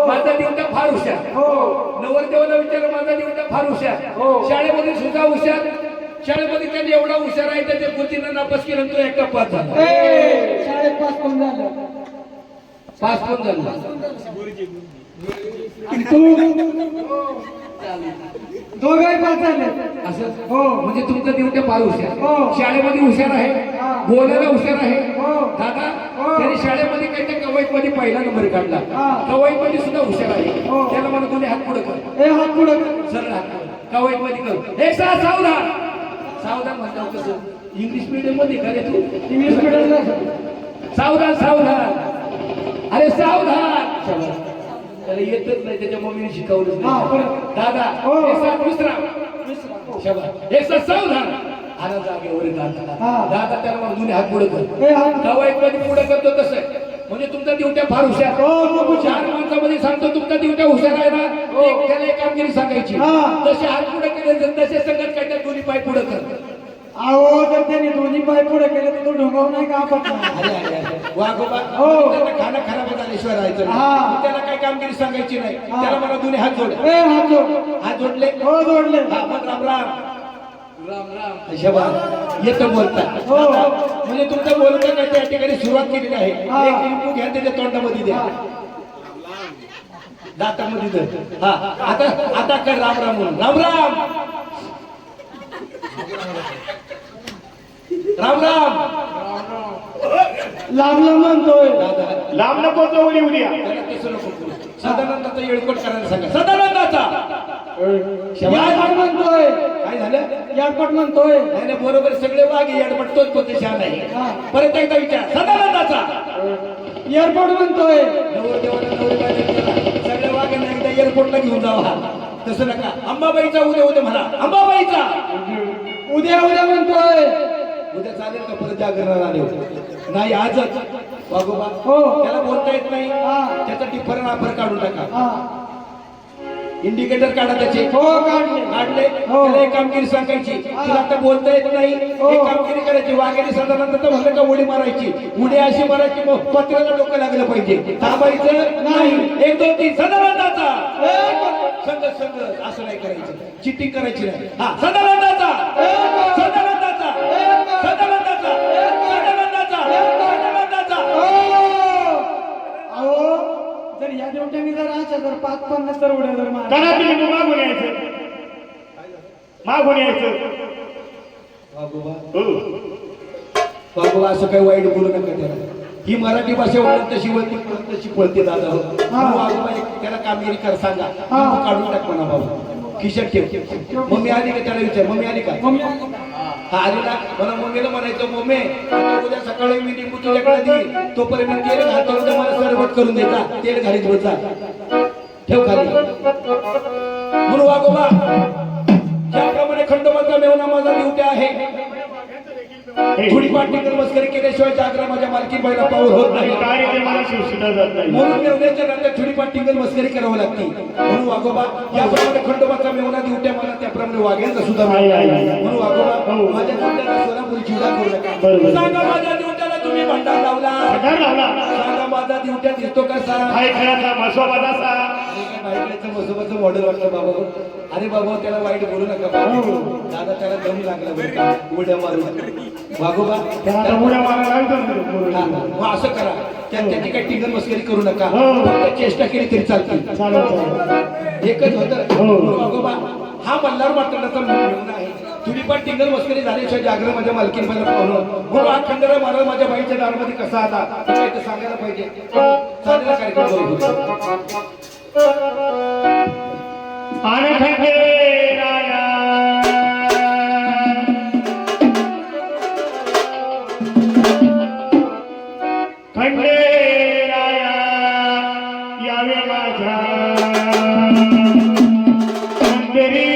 माझा देवता फार हुशार. नवरदेवाला विचार माझा देवता फार हुशार. शाळेमध्ये सुद्धा हुशार. शाळेमध्ये त्यांनी एवढा हुशार आहे त्याच्या गुरुजींना नापास केलं तो एकटा पास झाला. शाळेत पास पण झालं. पास पण झाला. दोघे पास झाले. असं हो म्हणजे तुमचा देवता फार हुशार. हो. शाळेमध्ये हुशार आहे. बोलायला हुशार आहे. हो. दादा हो. त्यांनी शाळेमध्ये काही त्या कवायत मध्ये पहिला नंबर काढला. कवायत मध्ये सुद्धा हुशार आहे. हो. त्याला म्हणा तुम्ही हात पुढे कर. हे हात पुढे सरळ हात कवायत मध्ये कर. एक सावधान सावधान म्हणतात कसं इंग्लिश मीडियम मध्ये करे तू इंग्लिश मीडियम. सावधान सावधान अरे सावधान त्याला येतच नाही त्याच्या मम्मीने शिकवलं दादा दुसरा शबास एक सावधान आला जागेवर दादा त्याला म्हणून दोन्ही हात पुढे कर. कवायत मध्ये पुढे करतो तसं म्हणजे तुमचा दिवट्या फार हुशार. चार माणसामध्ये सांगतो तुमचा दिवट्या हुशार आहे ना त्याला एक कामगिरी सांगायची तसे हात पुढे केले तसे संगत काय त्या दोन्ही पाय पुढे कर. अहो जर त्याने दोन्ही पाय पुढे केले तर तो ढोंगाव नाही का आपण. वाघोबा खाना खराब झाल्याशिवाय राहायचं त्याला काय कामगिरी सांगायची नाही. त्याला मला दोन्ही हात जोड. हात जोड. हात जोडले. हो जोडले. मग राम राम राम राम शबास येतं बोलतात. म्हणजे तुमचं बोलणं काय त्या ठिकाणी सुरुवात केलेली आहे. एक लिंबू घ्या त्याच्या तोंडामध्ये द्या दातामध्ये दर. हा आता आता कर राम राम म्हणून राम राम राम राम लांब लांब म्हणतोय. लांब नको तो उडी उड्या सदानंदाचा येळकोट करायला सांगा. सदानंदाचा याडपट म्हणतोय. काय झालं याडपट म्हणतोय. नाही बरोबर सगळे वाघ याडपट तोच पोते शहाणा आहे. परत एकदा विचार सदानंदाचा एअरपोर्ट म्हणतोय. नवरदेवाला नवरी सगळ्या वाघांना एकदा एअरपोर्टला घेऊन जावा. तसं नका. अंबाबाईचा उद्या उद्या म्हणा. अंबाबाईचा उद्या उद्या म्हणतोय. उद्या चालेल का परत जागरणार आले नाही आजच वाघोबा. त्याला बोलता येत नाही त्याचा टिफर नाफर काढून टाका. इंडिकेटर काढा त्याचे. काढले त्याला एक कामगिरी सांगायची. तुला आता बोलता येत नाही एक कामगिरी करायची. वाघाने साधारणतः म्हणलं का उडी मारायची. उडी अशी मारायची मग पत्र्याला डोकं लागलं पाहिजे. थांबायचं नाही. एक दोन तीन सदानंदाचा संगत संगत असं नाही करायचं. चिटिंग करायची नाही. हा सदानंदाचा सदानंदाचा सदानंदाचा सदानंदाचा सदानंदाचा. अहो जर या देवट्याने जर राहायच्या जर 5-50 तर उड्या जर मारा करा तुम्ही मागून यायचं. मागून यायचं. बाबा असं काही वाईट बोलू नका त्याला. ही मराठी भाषा वळत तशी वळती पळत तशी पळते दादा. त्याला कामगिरी कर सांगा. काढून टाक म्हणा बाबा खिशात ठेव. मम्मी आली का त्याला विचार. मम्मी आली का. हा आली ना मला मम्मीला म्हणायचं मम्मी उद्या सकाळी मी निघू तुझ्याकडे देईल तोपर्यंत मी तेल घालतो मला सरबत करून देता. तेल घालीत बसा ठेव खाली म्हणून वागोबा ज्याप्रमाणे खंडोबाचा मेवना माझा ड्युटी आहे. थोडी पाठी मस्करी केल्याशिवाय जागरा माझ्या मालकीन बाईला पावर होत नाही. म्हणून मेवण्याच्या नात्यात थोडी पाठी मस्करी करावं लागते. म्हणून वागोबा याप्रमाणे खंडोबाचा मेवना ड्युट्या मला त्याप्रमाणे वाघ्यांचा सुद्धा म्हणून वागोबा माझ्या ड्युट्याला सोलापुरी चिवडा करू नका. सांगा माझ्या ड्युट्याला तुम्ही भंडार लावला. सांगा माझा ड्युट्या दिसतो कसा मसोबाचं मॉडेल वाटलं बाबा. अरे बाबा त्याला वाईट बोलू नका दादा. त्याला दम लागला उड्या मारून वाघोबा असं करा. त्याची काही टिंगल मस्करी करू नका. चेष्टा केली तरी चालते. एकच होतं वाघोबा हा मल्हार मार्तंडाचा मेवना आहे. थोडी पण टिंगल मस्करी झाल्याशिवाय जागरण माझ्या मालकीन मला पाहून म्हणून हा खंडोबा महाराज माझ्या बाईच्या दारामध्ये कसा आला काही तर सांगायला पाहिजे. चालेल कार्यक्रम खंडेराया यावे माझ्या मंदिरी.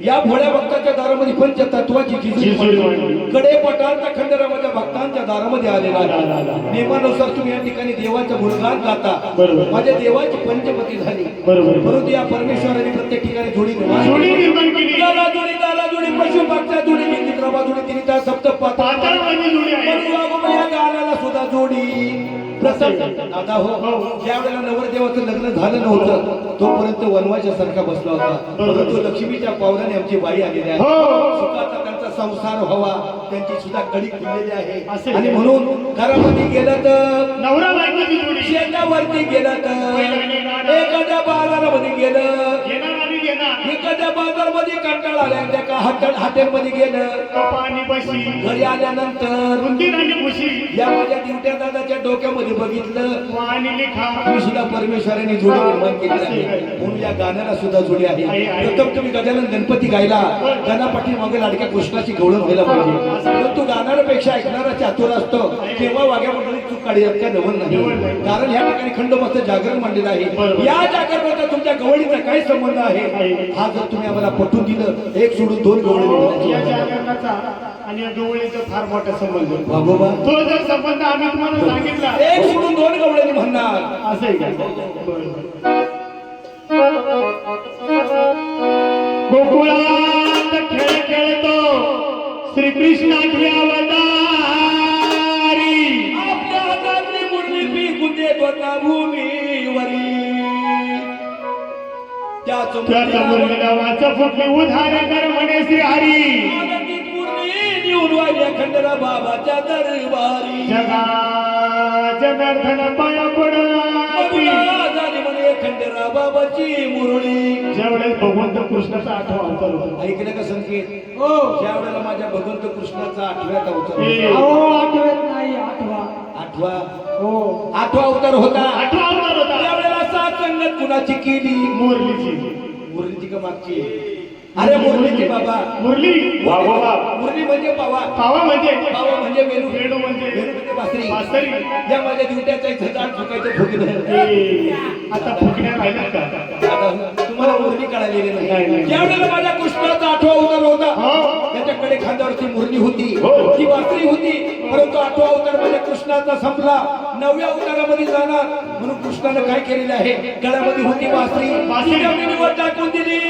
या भोळ्या भक्ताच्या दारामध्ये पंचतत्वाची जिजुरी मांडली. कडे पटांचा खंडरामध्ये भक्तांच्या दारामध्ये आलेला आहे. नियमानुसार तुम्ही या ठिकाणी देवाचं गुणगान गाता. बरोबर. माझ्या देवाची पंचपती झाली. बरोबर. परंतु या परमेश्वराने प्रत्येक ठिकाणी जोडी जोडी निर्माण केली. दादा जोडी पशु पक्षाच्या जोडी चित्रपा जोडी तिनिता सप्त पाताळमध्ये जोडी आहे. या गाण्याला सुद्धा जोडी दादा हो ज्या वेळेला नवरदेवाचं लग्न झालं नव्हतं तोपर्यंत वनवाच्या सारखा बसला होता. परंतु लक्ष्मीच्या पावलाने आमची बाई आलेली आहे. सुखाचा त्यांचा संसार व्हावा त्यांची सुद्धा कडी खुललेली आहे. आणि म्हणून घरामध्ये गेलं तर नवरा बायकोची जोडी. शेतावरती गेलं तर एखाद्या बाजारामध्ये गेलं घेणार आणि देणार. एखाद्या बाजारमध्ये कंटाळा आल्या त्या हॉटेलमध्ये गेलं पाणी बशी. घरी आल्यानंतर उंदीर आणि मुशी. या माझ्या दिवट्या दादाच्या डोक्यामध्ये बघितलं वाणी लिखा. मी सुद्धा परमेश्वराने जोडी निर्माण केली आहे. म्हणून या गाण्याला सुद्धा जोडी आहे. प्रथम तुम्ही गजानन गणपती गायला गणापाठी मागे लाडक्या कृष्णाची गवळण व्हायला पाहिजे. परंतु गाणाऱ्यापेक्षा ऐकणारा चातुर असतो. केव्हा वाघ्या मंडळी चूक काढेल का नवल नाही. कारण या ठिकाणी खंडोबाचं जागरण मांडलेलं आहे. या जागरणाचा तुमच्या गवळीचा काय संबंध आहे हा जर तुम्ही आम्हाला पटवून दिलं एक सोडून दोन गवळी या जागरणाचा आणि या गवळीचा फार मोठा संबंध आहे. बाबोबा तो जर संबंध आम्ही तुम्हाला सांगितला एक सोडून दोन गवळणी म्हणणार असं आहे का? गोकुळात खेळ खेळतो श्रीकृष्ण अवतारी. आपल्या हातातली मुरली पिकून देत होता भूमीवरी त्याच मुरलीला वाचा फुटली उधार कर म्हणे श्री हरी. आनंदीत मुरली निवून वाहिल्या खंडरा बाबाच्या दरबारी जगा जनार्दन पाया पडावी. झाली म्हणे खंडरा बाबाची मुरळी. ज्यावेळेस भगवंत कृष्णाचा 8वा अवतार होता. ऐकलं का संकेत हो ज्या वेळेला माझ्या भगवंत कृष्णाचा 8व्यात अवतार हे. होता. अहो आठवत नाही आठवा. 8वा अवतार होता. 8वा अवतार होता. त्यावेळेला सात संगत कुणाची केली मुरलीची. मुरलीची का मागची अरे मुरलीची बाबा मुरली वाघोबा. मुरली म्हणजे पावा पावा म्हणजे पावा म्हणजे वेणू वेणू म्हणजे वेणू म्हणजे बासरी बासरी. या माझ्या दिवट्याचा इथं जाड फुकायचं फुकलं. हे. आता फुकण्या राहिल्यात का? आता तुम्हाला मुरली कळालेली नाही, नाही. नाही. ज्यावेळेला माझ्या कृष्णाचा 8वा अवतार होता हो. त्याच्याकडे खांद्यावरती मुरली होती हो. ती बासरी होती. परंतु 8वा अवतार माझ्या कृष्णाचा संपला. 9व्या अवतारामध्ये जाणार म्हणून कृष्णाने काय केलेले आहे गळ्यामध्ये होती बासरी बासरी. जमिनीवर टाकून दिली.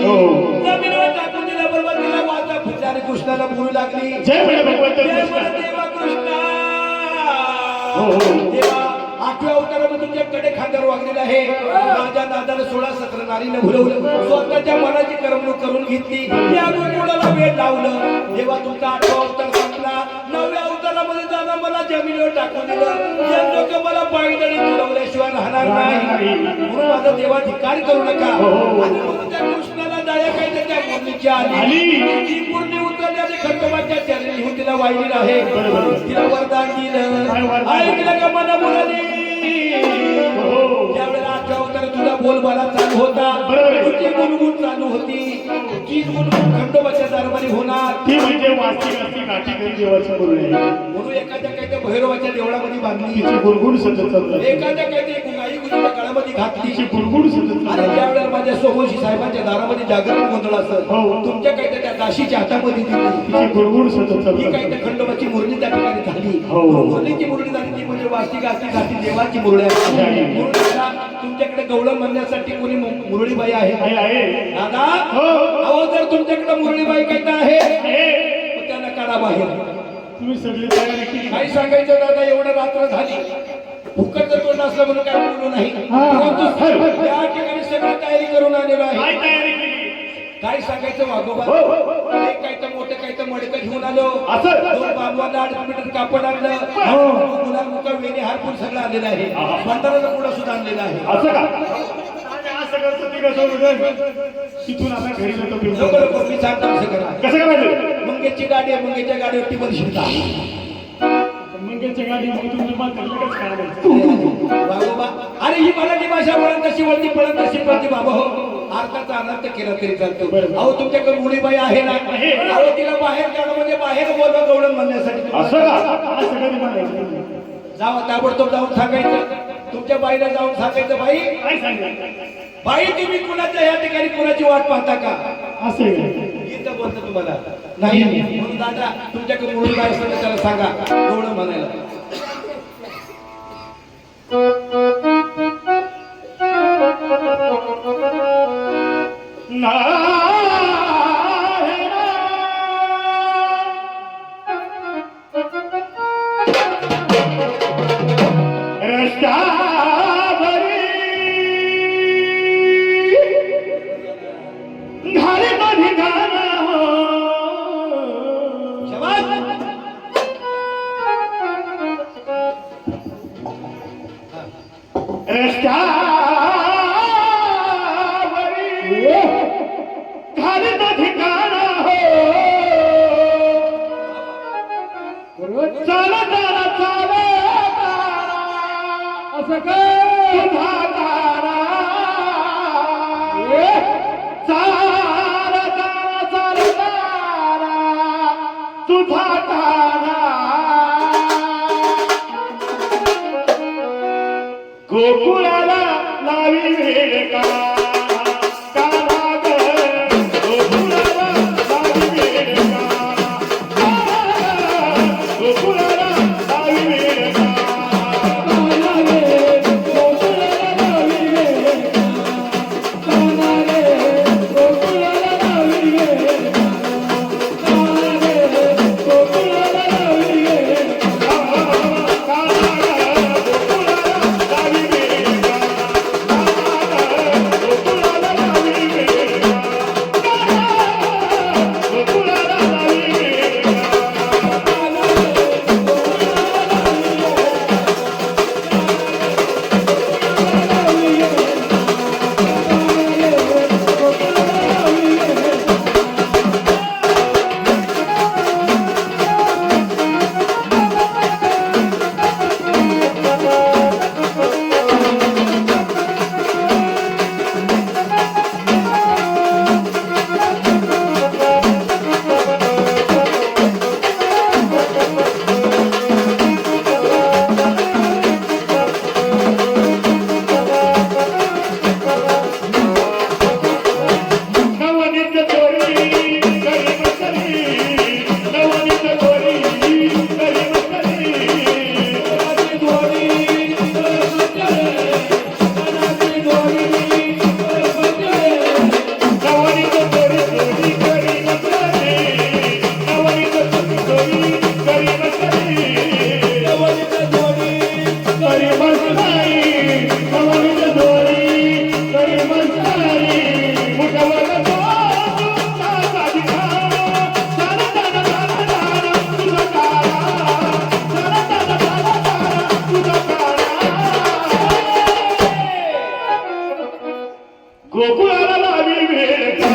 हो. जमिनीवर टाकून दिल्याबरोबर तिला वाचा फुटली आणि कृष्णाला बोलू लागली जय म्हणे भगवंत जय कृष्ण. म्हणे देवा कृष्णा. हो, हो. देवा 8व्या अवतारामध्ये तुमच्याकडे खांद्यावर वागलेला आहे. माझ्या नादाला 16-17 नारीने भुलवलं स्वतःच्या मनाची करमणूक करून घेतली. या कोणाला वेळ लावलं. देवा तुमचा 8वा अवतार संपला. 9व्या अवतारामध्ये जाणं मला जमिनीवर टाकून दिलं. जे लोक मला पायदळी तुडवल्याशिवाय राहणार नाही म्हणून माझा देवा धिक्कार करू नका. आणि म्हणून त्या कृष्णाला दया काय त्या मुरलीची आली. ती मुरली उतरली आणि खंडोबाच्या चरणी घेऊन तिला वाहिली आहे. तिला वरदान दिलं. ऐकलं का मला मुलानी त्यावेळेला 8व्या अवतार तुझा बोलबाला चालू होता. तुझी गुणगुण चालू होती. तुझी गुणगुण खंडोबाच्या दरबारी होणार. ती म्हणजे वास्तिक असती नाटी करी देवाची मुरली. म्हणून एखाद्या काही भैरवाच्या देवळामध्ये बांधली. तिची गुणगुण सतत चालू. एखाद्या काही गाई गुजच्या काळामध्ये घातली. तिची गुणगुण सतत आणि चालू. त्यावेळेला माझ्या सोमोशी साहेबांच्या दारामध्ये जागरण गोंधळ असत. तुमच्या काही त्या दाशीच्या हातामध्ये दिली. तिची गुणगुण सतत ही चालू. काही त्या खंडोबाची मुरली त्या ठिकाणी झाली. हो. मुरलीची मुरली झाली ती म्हणजे वास्तिक असती घातली देवाची मुरळी असते. म्हणून दादा, तुमच्याकडे गवळण म्हणण्यासाठी कोणी मुरळीबाई आहे आहे. दादा हो. अहो जर तुमच्याकडे मुरळीबाई काही आहे हे. तर त्यांना काढा बाहेर. तुम्ही सगळी तयारी केली. काही सांगायचं दादा एवढं रात्र झाली फुकटचं तोंड असलं म्हणून काय बोलू नाही. परंतु त्या ठिकाणी सगळी तयारी करून आलेलो आहे. काय तयारी केली? काय सांगायचं वाघोबा एक काय तर मोठं काय तर मडकं घेऊन आलो. असं? 2 बांबवाला 8 मीटर कापड आणलं. गुलाब मुका वेणी हारपून सगळं आलेलं आहे. बंधाराचा पुढा सुद्धा आणलेला आहे. असं का? आणि असं करतो ती कसं होतं? तिथून आता घरी जातो फिरतो. लवकर लवकर मी सांगतो कसं करा. कसं करायचं? मंगेशची गाडी आहे. मंगेशच्या गाडीवरती बसशील मंगेशच्या गाडी मग लगेच काढायचं. बाबा अरे ही मराठी भाषा वळण कशी वळती पळत कशी पळती बाबा हो. अर्थाचा अनर्थ केला तरी चालतो. अहो तुमच्याकडे मुलीबाई आहे ना. अहो तिला बाहेर काढा म्हणजे बाहेर बोलवा गवळण म्हणण्यासाठी. असं का? असं कधी म्हणायचं? जावा ताबडतोब जाऊन सांगायचं. तुमच्या बाईला जाऊन सांगायचं बाई काय सांगायचं? बाई तुम्ही कुणाच्या या ठिकाणी कुणाची वाट पाहता का असे इथं बोलतो तुम्हाला नाही म्हणून दादा तुमच्याकडे म्हणून काय असतं त्याला सांगा एवढं म्हणायला असं काय गोकुळाला लावी वेळ का गोकुळाला लावी वेळ का गोकुळाला लावी वेळ का गोकुळाला लावी वेळ का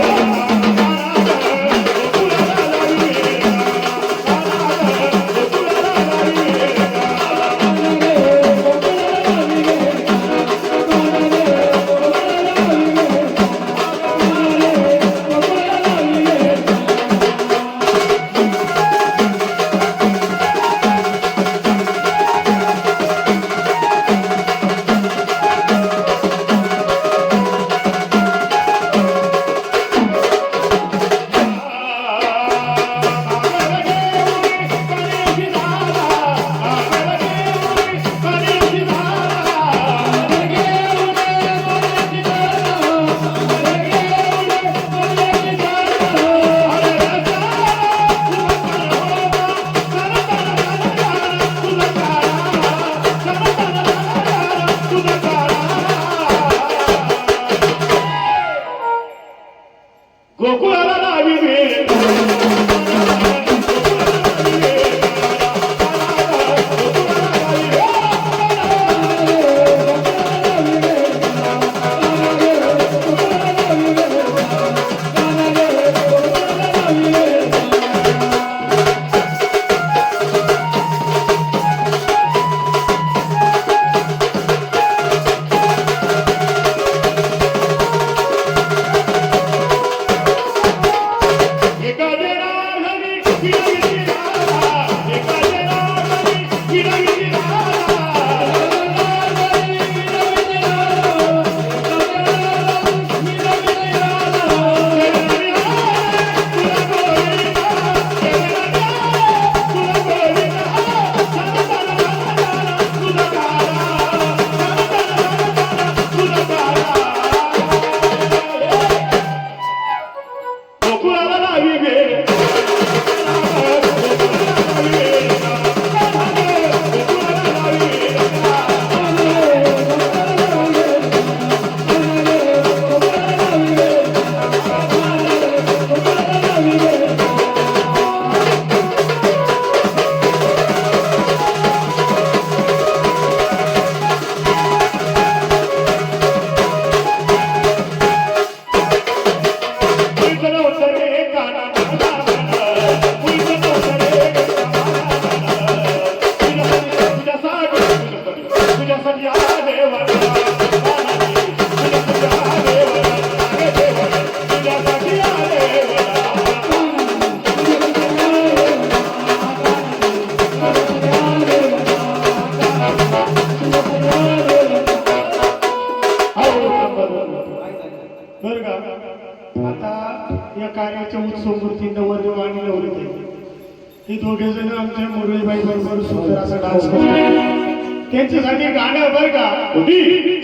दोघे जण आमच्या मुरळीबाई बरोबर सुंदर असा डान्स करतो त्यांच्यासाठी गाणं बरं का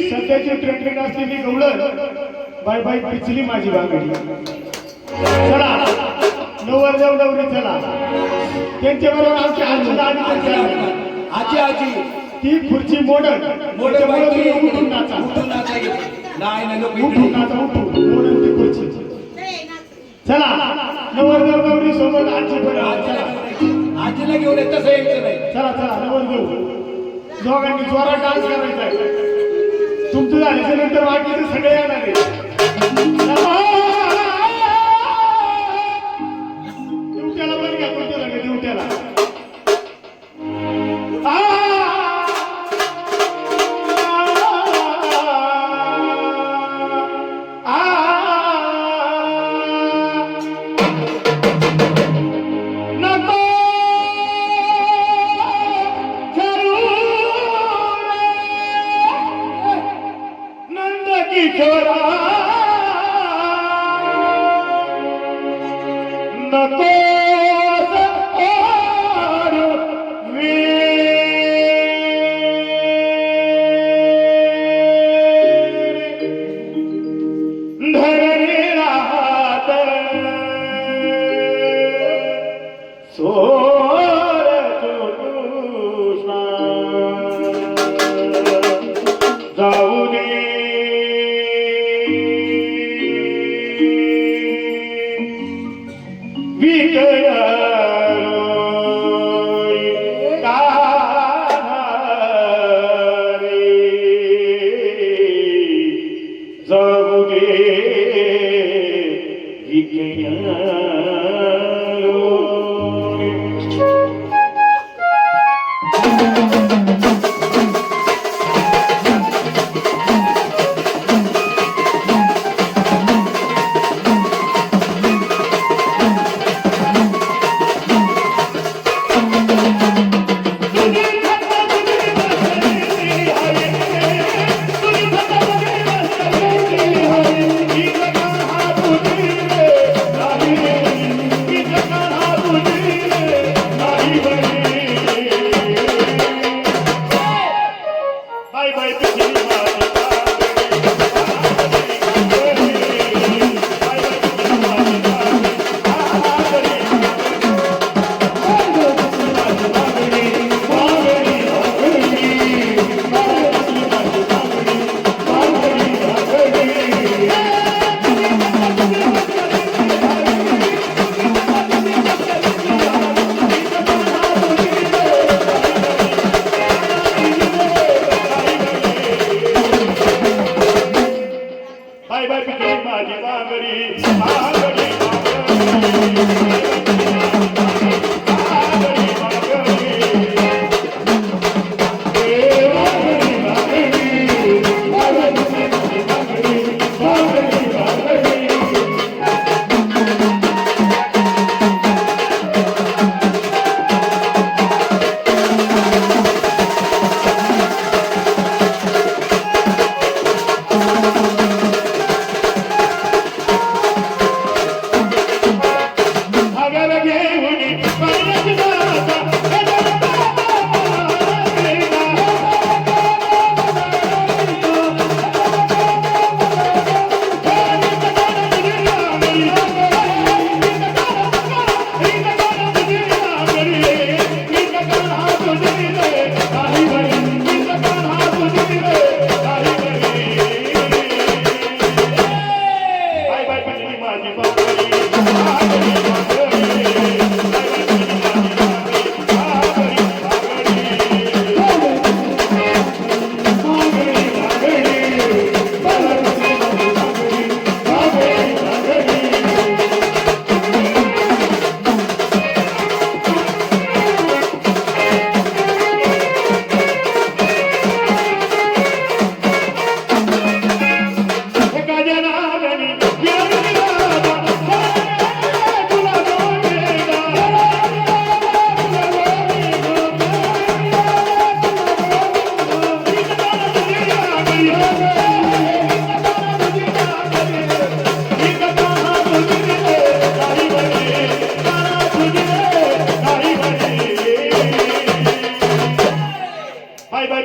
सध्याची ट्रेंडिंग असलेली गवळण बाय बाय पिचली माझी बांगडी चला नवर जाऊ नवरी चला त्यांच्या बरोबर आमची आजी आजी आजी ती खुर्ची मोडल मोठं बाई तुम्ही उठून नाचा उठून नाचा घेते. नाही नाही नको उठून नाचा उठून मोडल ती खुर्ची चला नवर जाऊ नवरी सोबत आजी पण आजीला घेऊन येत तसं यायचं नाही. चला चला नवर जाऊ दोघांनी जोरात डान्स करायचा आहे तुमचं झाल्याच्या नंतर बाकीचे सगळे येणार आहे दिवट्याला पण घ्या तुमच्या सगळे दिवट्याला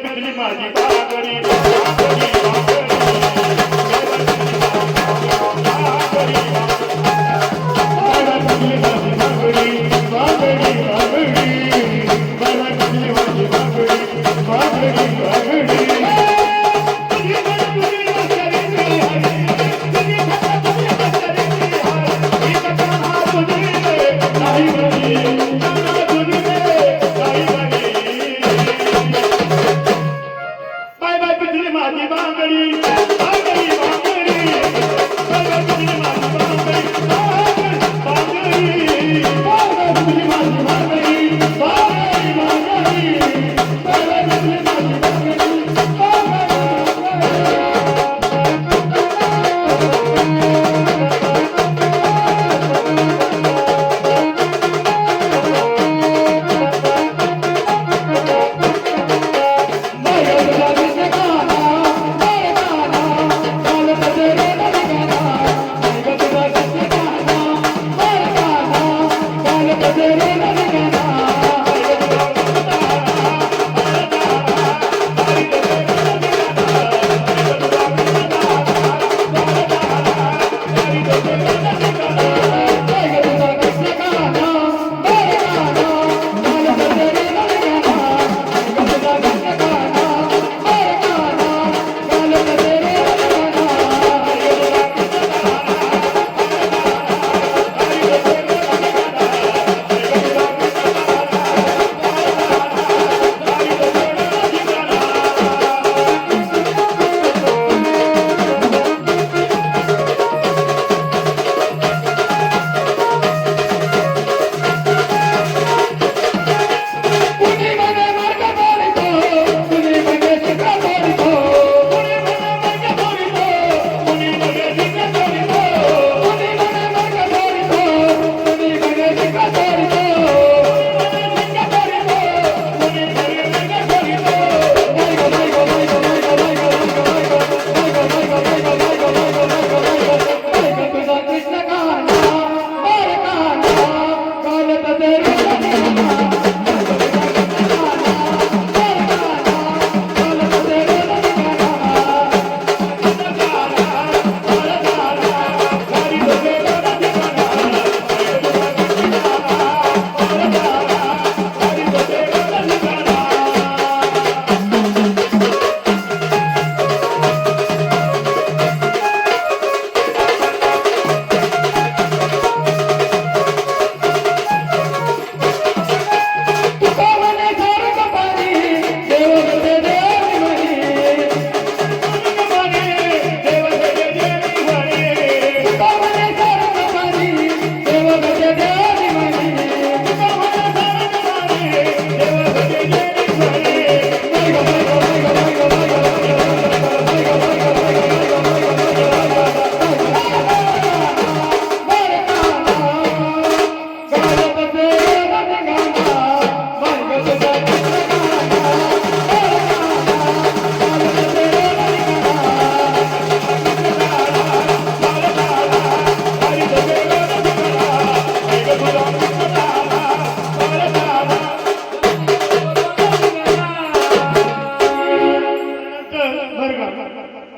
पिचली माझी बागडी बागडी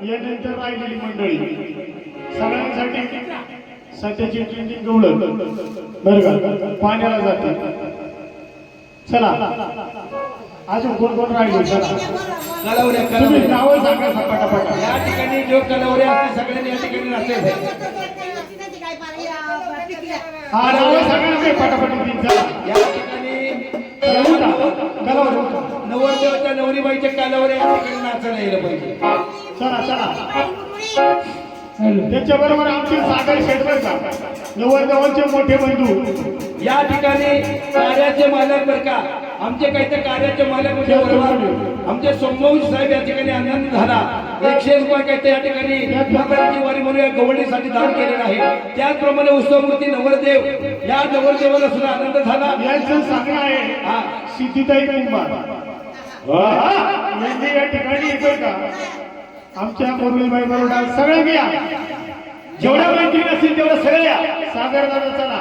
यानंतर राहिलेली मंडळी सगळ्यांसाठी सध्याची ट्रेंडिंग गवळण बरं का पाण्याला जाते. चला अजून कोण कोण राहिले चला कलवऱ्या तुम्ही कलवऱ्या नावं सांगा पटापटा. या ठिकाणी जो कलवरे असते सगळ्यांनी या ठिकाणी नाचले हा नावं सांगा ना ते पटापट तीन चला. या ठिकाणी कलावर नवरदेवाच्या नवरीबाईच्या कलवरे या ठिकाणी नाचायला यायला पाहिजे. चला चला त्याच्याबरोबर आमचे सागर शेटकर का नवरदेवाचे मोठे बंधू या ठिकाणी कार्याचे मालक बर का आमचे काही तर कार्याचे मालक म्हणजे बरोबर आमचे सोमवंश साहेब या ठिकाणी आनंद झाला. 100 रुपये काही या ठिकाणी महाराजांची वारी म्हणून या गवळणीसाठी दान केलेलं आहे. त्याचप्रमाणे उत्सवमूर्ती नवरदेव या नवरदेवाला सुद्धा आनंद झाला. यांचं सांगणं आहे सिद्धिताई कुंभार यांनी या ठिकाणी येतोय का आमच्या मुरलीबाई बरोबर सगळं घ्या जेवढ्या मैत्रीण असतील तेवढं सगळं या. सागर दादा चला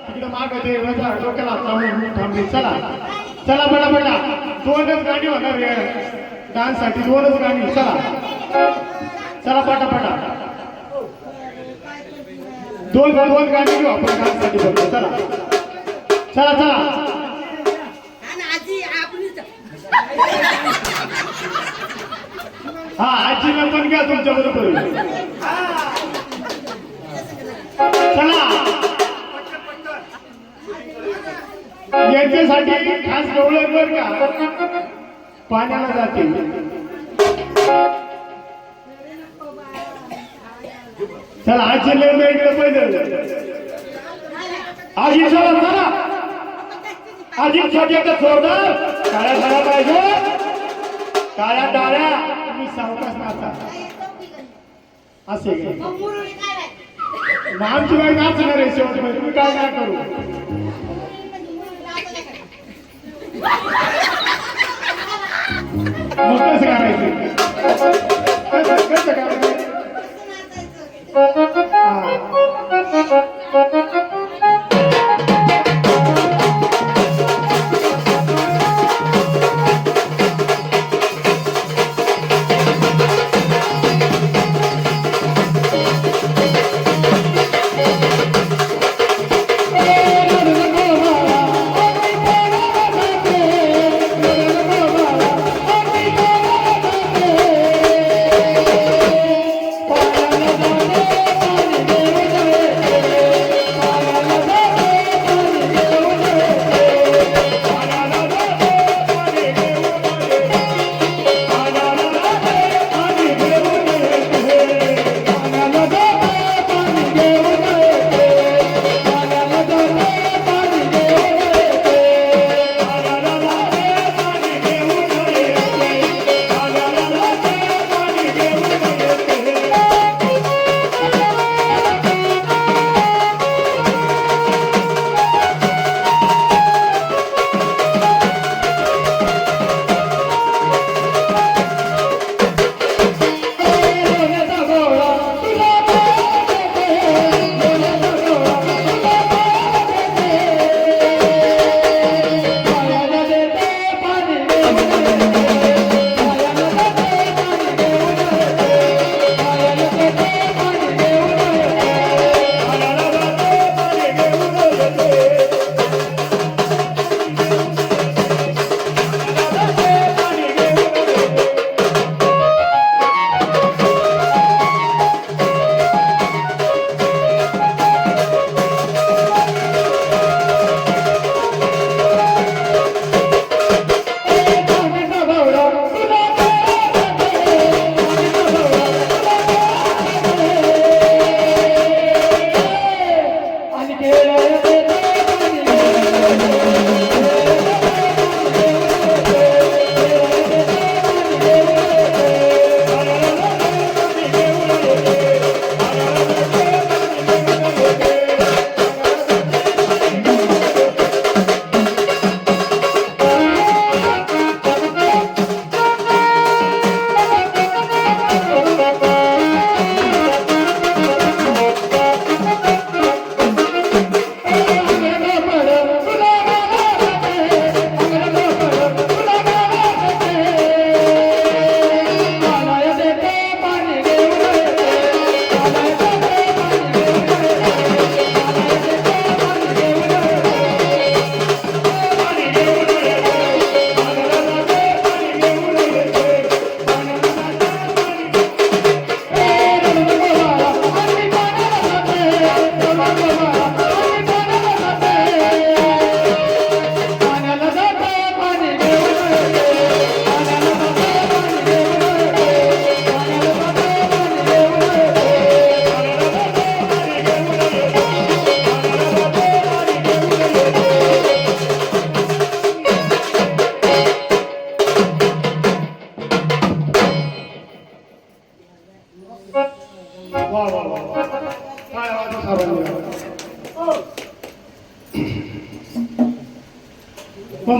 तिकडे माग ते डोक्याला थांबून थांबली. चला चला बडा बडा 2च गाडी होणार डान्स साठी 2च गाणी. चला चला पटापटा 2 गाणी घेऊ आपण डान्स साठी फक्त. चला चला चला. हा आजीला पण घ्या तुमच्या बरोबर. चला यांच्यासाठी खास गवळणवर का पाण्याला जाते. चला आजी लग्न इकडे पहिले आजी. चला चला आजी साठी आता जोरदार काळ्या झाल्या पाहिजे. काळ्या डाळ्या तुम्ही सावकाश नाचा असे आमची बाई नाचणार आहे शेवट. तुम्ही काय काय करू मग कसं करायचं. कसं करायचं.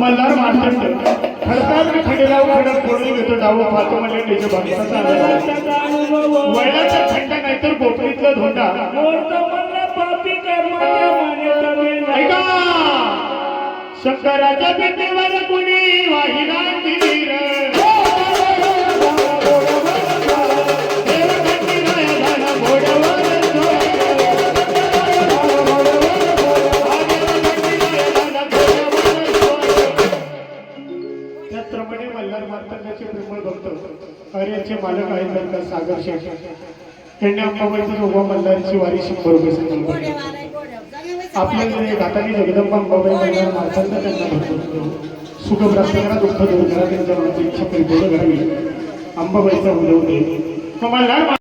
मल्हार मार्तंड खडतात मी खडीला खडक फोडून घेतो डावं पाहतो म्हणजे त्याच्या बाबतीचा वयाचा खंड नाहीतर कोपरीतला धोंडा ऐका शंकराच्या पिंडीवर कुणी वाहिला तीर त्याचप्रमाणे मल्हार मार्तंडाचे प्रेमळ भक्त आर्याचे मालक आहेत बरं का सागर शेठ त्यांनी अंबाबाईचा जोगवा मल्हारची वारी 100 रुपये सांगितली. आपल्या घाटाने जगदंबा अंबाबाई मल्हार मार्तंड त्यांना भरतो सुख प्राप्त करा दुःख दूर करा त्यांच्या मनाची इच्छा परिपूर्ण करावी अंबाबाईचा उदय होते. मल्हार